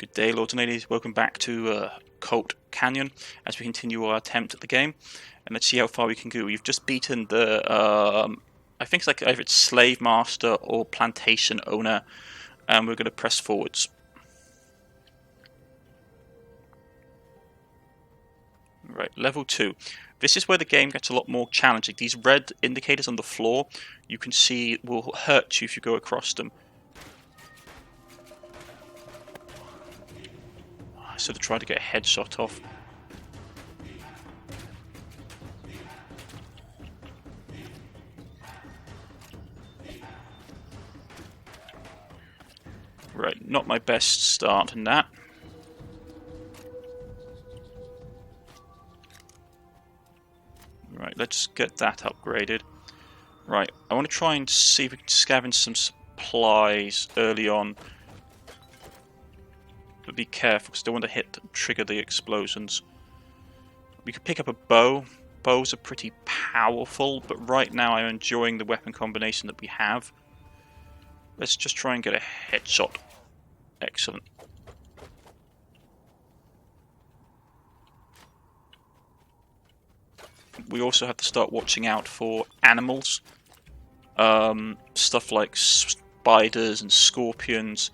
Good day, lords and ladies. Welcome back to Colt Canyon as we continue our attempt at the game. And let's see how far we can go. We've just beaten the, I think it's like either it's slave master or plantation owner. And we're going to press forwards. Right, level 2. This is where the game gets a lot more challenging. These red indicators on the floor, you can see, will hurt you if you go across them. So to try to get a headshot off. Right, not my best start in that. Right, let's get that upgraded. Right, I want to try and see if we can scavenge some supplies early on. But be careful, because I don't want to trigger the explosions. We could pick up a bow. Bows are pretty powerful, but right now I'm enjoying the weapon combination that we have. Let's just try and get a headshot. Excellent. We also have to start watching out for animals. Stuff like spiders and scorpions.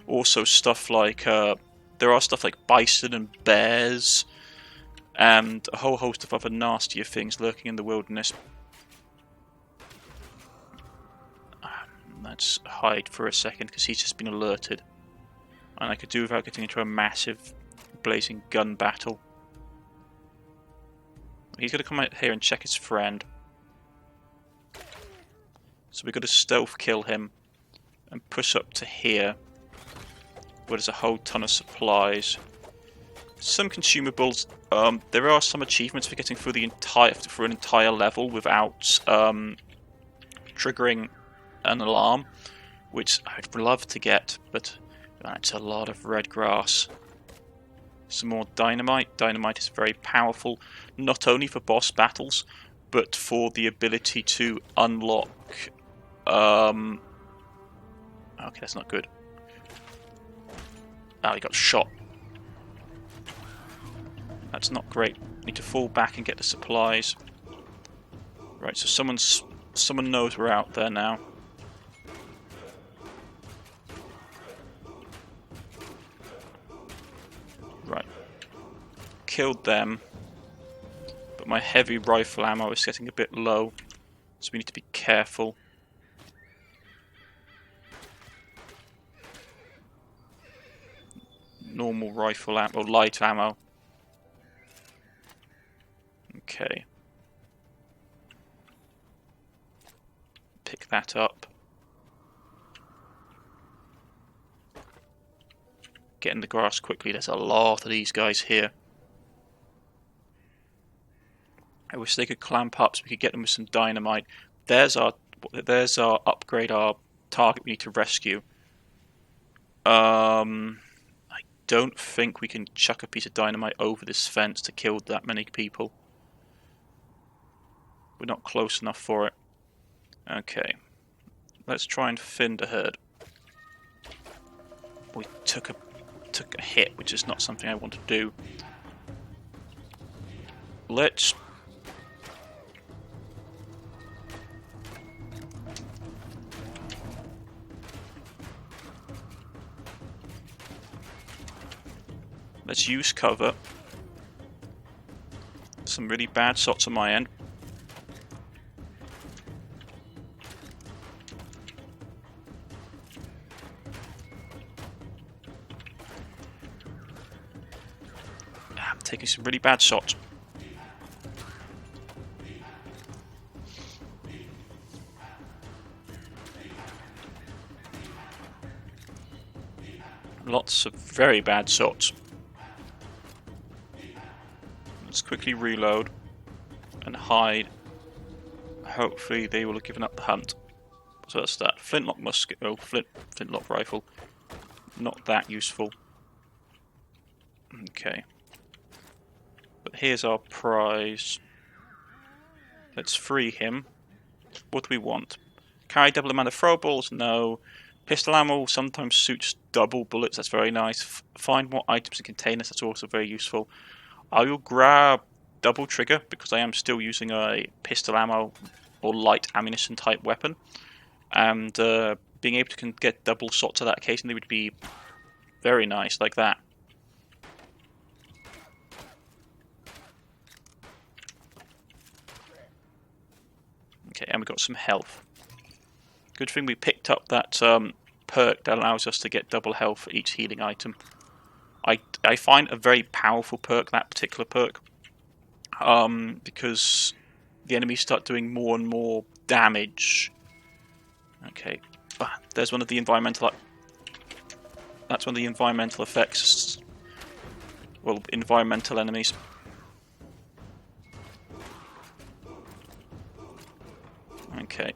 Also stuff like, there are stuff like bison and bears. And a whole host of other nastier things lurking in the wilderness. Let's hide for a second because he's just been alerted. And I could do without getting into a massive blazing gun battle. He's going to come out here and check his friend. So we've got to stealth kill him and push up to here, where there's a whole ton of supplies. Some consumables. There are some achievements for getting through an entire level without triggering an alarm, which I'd love to get, but that's a lot of red grass. Some more dynamite. Dynamite is very powerful, not only for boss battles, but for the ability to unlock. Okay, that's not good. Oh, he got shot. That's not great. Need to fall back and get the supplies. Right, so someone knows we're out there now. Right. Killed them. But my heavy rifle ammo is getting a bit low. So we need to be careful. Normal rifle ammo, light ammo. Okay. Pick that up. Get in the grass quickly. There's a lot of these guys here. I wish they could clamp up so we could get them with some dynamite. There's our upgrade, our target we need to rescue. I don't think we can chuck a piece of dynamite over this fence to kill that many people. We're not close enough for it. Okay. Let's try and find a herd. We took a hit, which is not something I want to do. Let's use cover. Some really bad shots on my end. I'm taking some really bad shots. Lots of very bad shots. Let's quickly reload and hide. Hopefully they will have given up the hunt. So that's that. Flintlock musket. Oh, flintlock rifle. Not that useful. Okay. But here's our prize. Let's free him. What do we want? Carry double amount of throwables? No. Pistol ammo sometimes suits double bullets, that's very nice. Find more items in containers, that's also very useful. I will grab double trigger because I am still using a pistol ammo or light ammunition type weapon. And being able to get double shots of that occasionally would be very nice, like that. Okay, and we've got some health. Good thing we picked up that perk that allows us to get double health for each healing item. I find a very powerful perk, that particular perk, because the enemies start doing more and more damage. Okay, there's one of the environmental. That's one of the environmental effects. Well, environmental enemies. Okay.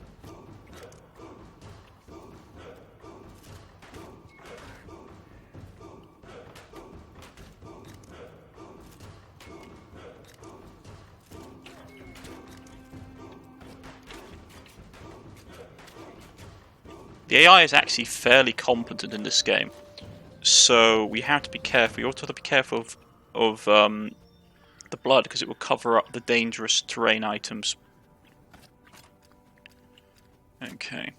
The AI is actually fairly competent in this game, so we have to be careful. You also have to be careful of the blood, because it will cover up the dangerous terrain items. Okay.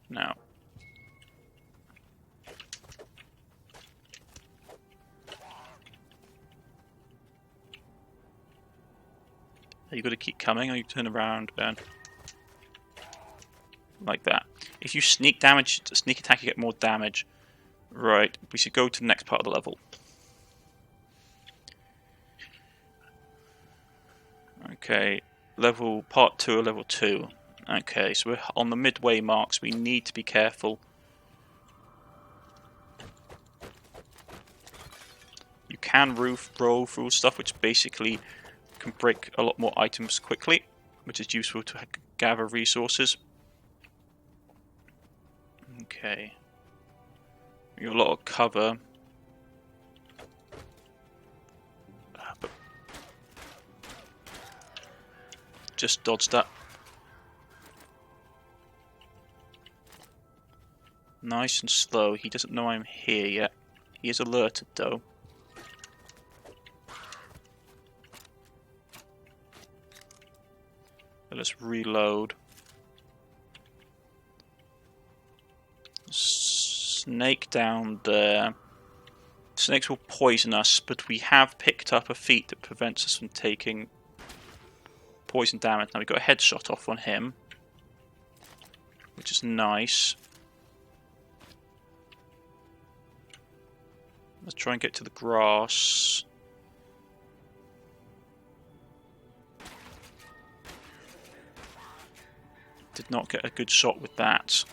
Now. You've got to keep coming, or you turn around and like that. If you sneak attack, you get more damage. Right, we should go to the next part of the level. Okay, part 2 or level 2. Okay, so we're on the midway marks. We need to be careful. You can roll through stuff, which basically can break a lot more items quickly, which is useful to gather resources. Okay. We got a lot of cover. But just dodge that. Nice and slow. He doesn't know I'm here yet. He is alerted though. Let's reload. Snake down there. Snakes will poison us, but we have picked up a feat that prevents us from taking poison damage. Now we've got a headshot off on him, which is nice. Let's try and get to the grass. Did not get a good shot with that,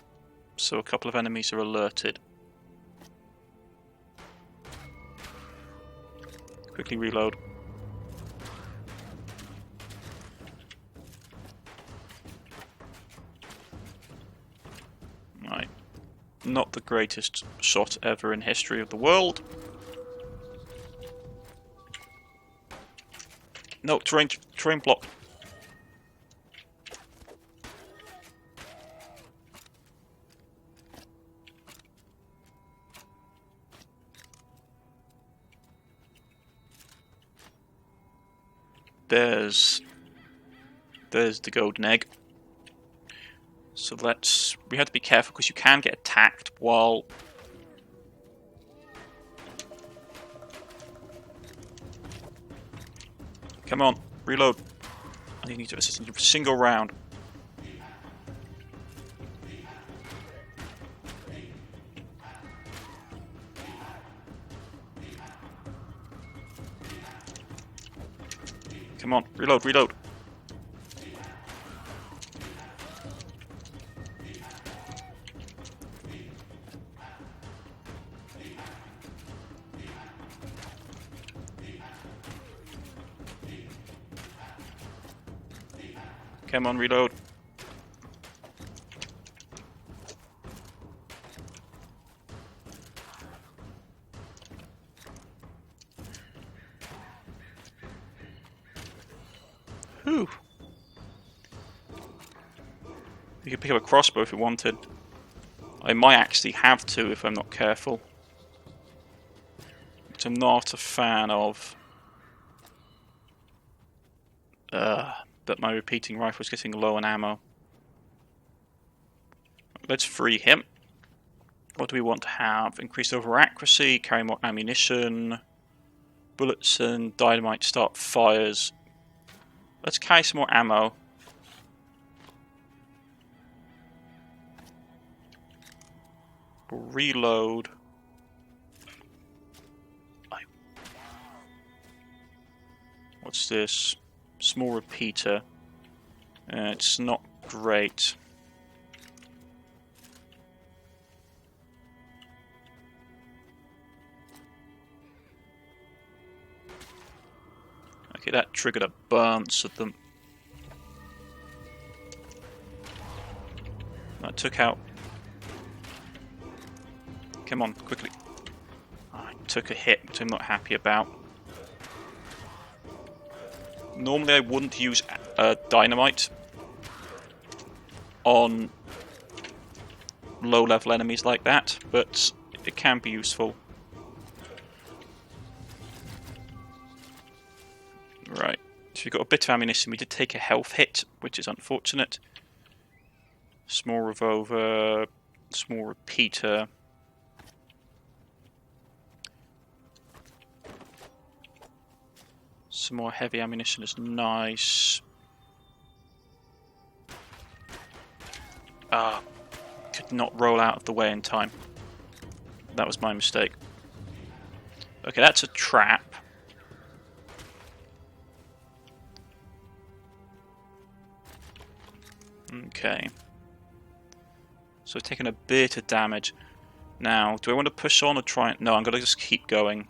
so a couple of enemies are alerted. Quickly reload. Right. Not the greatest shot ever in history of the world. No, terrain block. There's the golden egg. So we have to be careful because you can get attacked while come on, reload. I need to assist in a single round. Come on, reload. Come on, reload. Whew. You could pick up a crossbow if you wanted. I might actually have to if I'm not careful. Which I'm not a fan of. But my repeating rifle's getting low on ammo. Let's free him. What do we want to have? Increased overall accuracy, carry more ammunition, bullets and dynamite start fires. Let's carry some more ammo. Reload. What's this? Small repeater. It's not great. Okay, that triggered a bunch of them. That took out. Come on, quickly. I took a hit, which I'm not happy about. Normally I wouldn't use dynamite on low-level enemies like that, but it can be useful. Right, so we've got a bit of ammunition. We did take a health hit, which is unfortunate. Small revolver, small repeater. Some more heavy ammunition is nice. Ah, could not roll out of the way in time. That was my mistake. Okay, that's a trap. Okay. So we've taken a bit of damage. Now, do I want to push on or try it? No, I'm going to just keep going.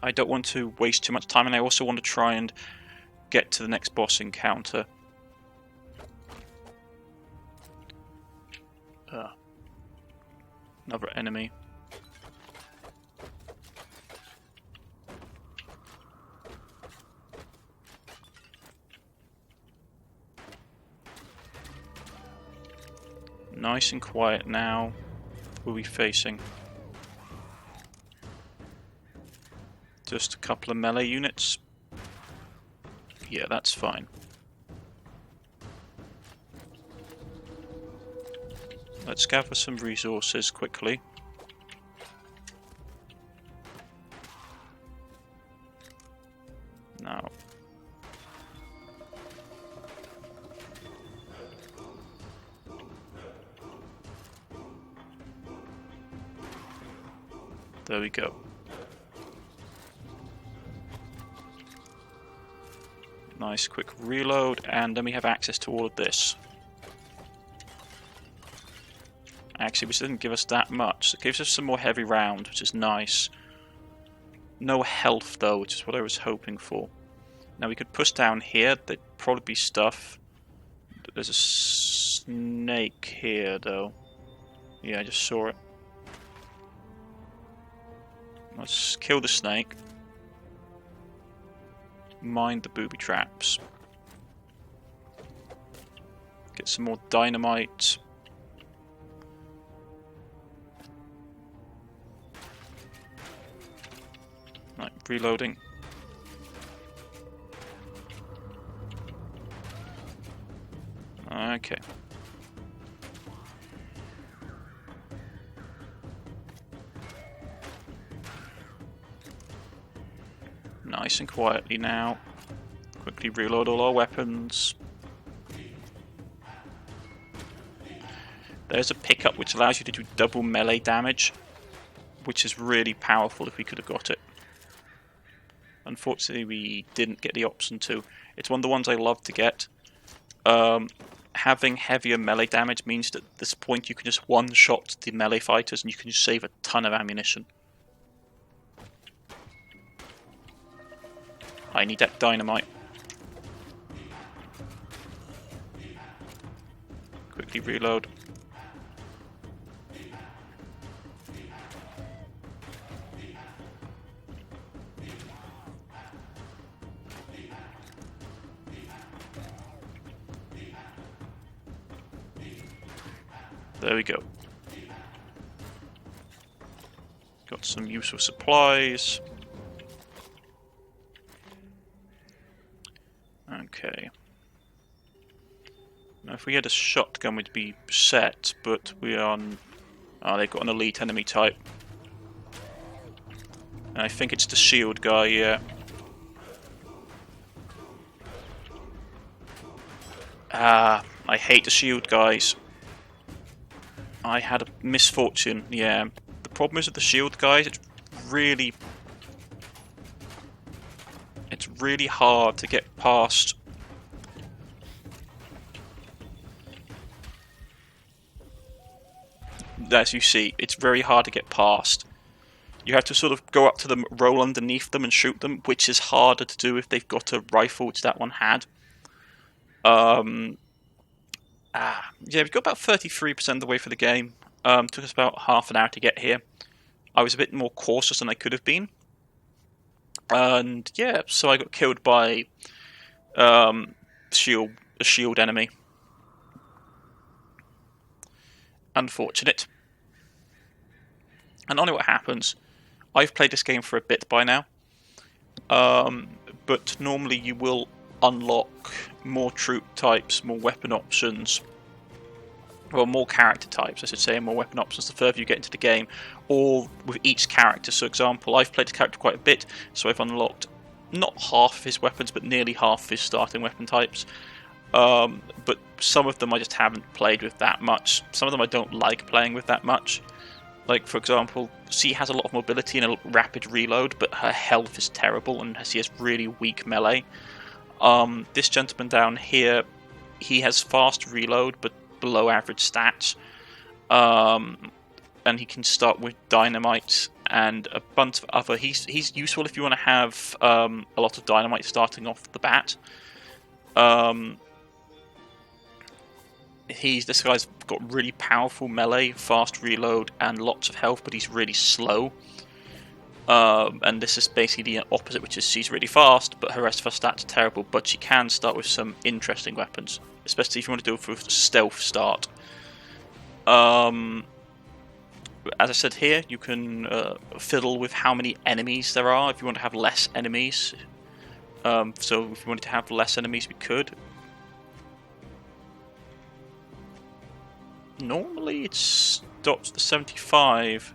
I don't want to waste too much time, and I also want to try and get to the next boss encounter. Another enemy. Nice and quiet now. Who are we facing? Just a couple of melee units. Yeah, that's fine. Let's gather some resources quickly. Now. There we go. Nice quick reload, and then we have access to all of this. Actually, which didn't give us that much. It gives us some more heavy round, which is nice. No health though, which is what I was hoping for. Now we could push down here. There'd probably be stuff. There's a snake here though. Yeah, I just saw it. Let's kill the snake. Mind the booby traps. Get some more dynamite. Right, reloading. Okay. Nice and quietly now. Quickly reload all our weapons. There's a pickup which allows you to do double melee damage, which is really powerful if we could have got it. Unfortunately, we didn't get the option to. It's one of the ones I love to get. Having heavier melee damage means that at this point you can just one-shot the melee fighters and you can just save a ton of ammunition. I need that dynamite. Quickly reload. There we go. Got some useful supplies. Okay. Now if we had a shotgun we'd be set, but we are on... Oh, they've got an elite enemy type. And I think it's the shield guy, yeah. Ah, I hate the shield guys. I had a misfortune, yeah. The problem is with the shield guys, it's really hard to get past. As you see, it's very hard to get past. You have to sort of go up to them, roll underneath them and shoot them, which is harder to do if they've got a rifle, which that one had. Yeah, we've got about 33% of the way for the game. Took us about half an hour to get here. I was a bit more cautious than I could have been. And yeah, so I got killed by a shield enemy. Unfortunate. And I know what happens. I've played this game for a bit by now. But normally you will unlock more troop types, more weapon options. Well, more character types, I should say, and more weapon options the further you get into the game, or with each character. So, example, I've played the character quite a bit, so I've unlocked not half of his weapons, but nearly half of his starting weapon types. But some of them I just haven't played with that much. Some of them I don't like playing with that much. Like, for example, she has a lot of mobility and a rapid reload, but her health is terrible, and she has really weak melee. This gentleman down here, he has fast reload, but below average stats. And he can start with dynamite and a bunch of other... He's useful if you want to have a lot of dynamite starting off the bat. This guy's got really powerful melee, fast reload, and lots of health, but he's really slow. And this is basically the opposite, which is she's really fast, but her rest of her stats are terrible. But she can start with some interesting weapons, especially if you want to do it with a stealth start. As I said here, you can fiddle with how many enemies there are if you want to have less enemies. So if you wanted to have less enemies, we could. Normally it stops the 75.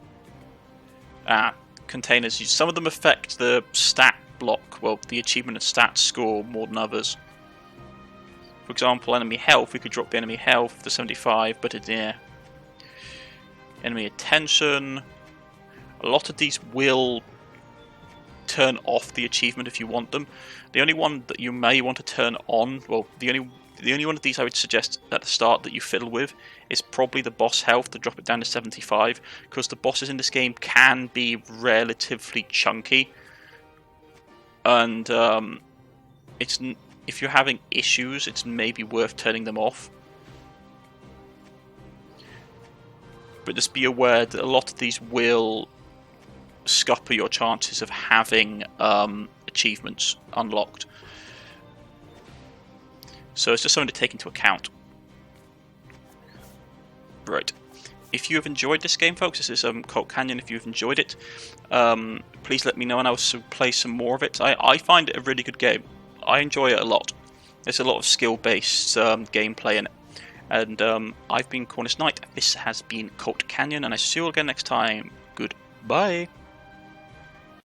Containers. Some of them affect the stat block, well, the achievement and stat score more than others. For example, enemy health, we could drop the enemy health to 75, but it's, yeah. Enemy attention. A lot of these will turn off the achievement if you want them. The only one that you may want to turn on, well, the only one of these I would suggest at the start that you fiddle with is probably the boss health, to drop it down to 75, because the bosses in this game can be relatively chunky, and if you're having issues, it's maybe worth turning them off. But just be aware that a lot of these will scupper your chances of having achievements unlocked. So it's just something to take into account. Right. If you have enjoyed this game, folks, this is Colt Canyon. If you've enjoyed it, please let me know and I'll play some more of it. I find it a really good game. I enjoy it a lot. There's a lot of skill-based gameplay in it. And I've been Cornish-knight. This has been Colt Canyon, and I see you all again next time. Goodbye.